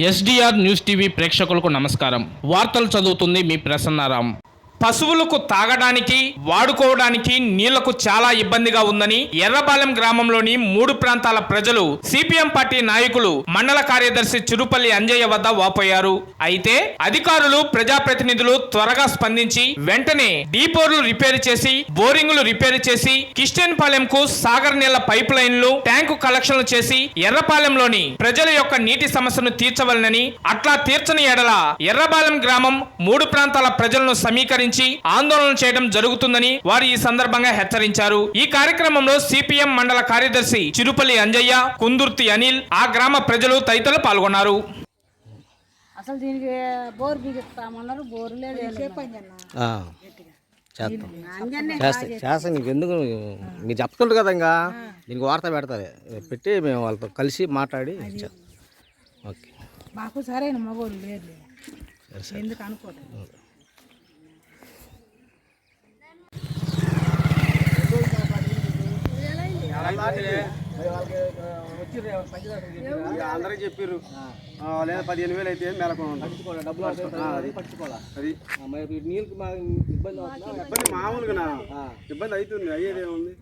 SDR news TV ప్రేక్షకులకు నమస్కారం. వార్తలు చదువుతుంది మీ ప్రసన్నారాం. పశువులకు తాగడానికి వాడుకోవడానికి నీళ్లకు చాలా ఇబ్బందిగా ఉందని ఎర్రపాలెం గ్రామంలోని 3 ప్రాంతాల ప్రజలు సిపిఎం పార్టీ నాయకులు మండల కార్యదర్శి చిరుపల్లి అంజయ్య వద్ద వాపోయారు. అయితే అధికారులు ప్రజాప్రతినిధులు త్వరగా స్పందించి వెంటనే డీపోర్లు రిపేర్ చేసి బోరింగులు రిపేర్ చేసి కిస్టెన్పాలెంకు సాగర్ నీళ్ల పైప్ లైన్లు ట్యాంకు కలెక్షన్లు చేసి ఎర్రపాలెంలోని ప్రజల యొక్క నీటి సమస్యను తీర్చవలనని, అట్లా తీర్చని ఎడల ఎర్రపాలెం గ్రామం 3 ప్రాంతాల ప్రజలను సమీకరించి ఆందోళన చేయడం జరుగుతుందని వారు ఈ సందర్భంగా హెచ్చరించారు. ఈ కార్యక్రమంలో సిపిఎం మండల కార్యదర్శి చిరుపల్లి అంజయ్య, కుందుర్తి అనిల్, ఆ గ్రామ ప్రజలు తదితరులు పాల్గొన్నారు. అసలు దీనికి బోర్ బిగిస్తామన్నారు, బోరు లేదు. చేస్తాను నీకు ఎందుకు మీరు చెప్తుంటారు కదా, ఇంకా దీనికి వార్త పెడతారు పెట్టి మేము వాళ్ళతో కలిసి మాట్లాడి ఇచ్చాం. ఓకే, మాకు సరైన మగోళ్ళు లేదు, ఎందుకు అనుకోలేదు. అందరికి చెప్పారు లేదా 15,000 అయితే డబ్బులు అది మామూలుగా ఇబ్బంది అవుతుంది. అయ్యేది ఏముంది.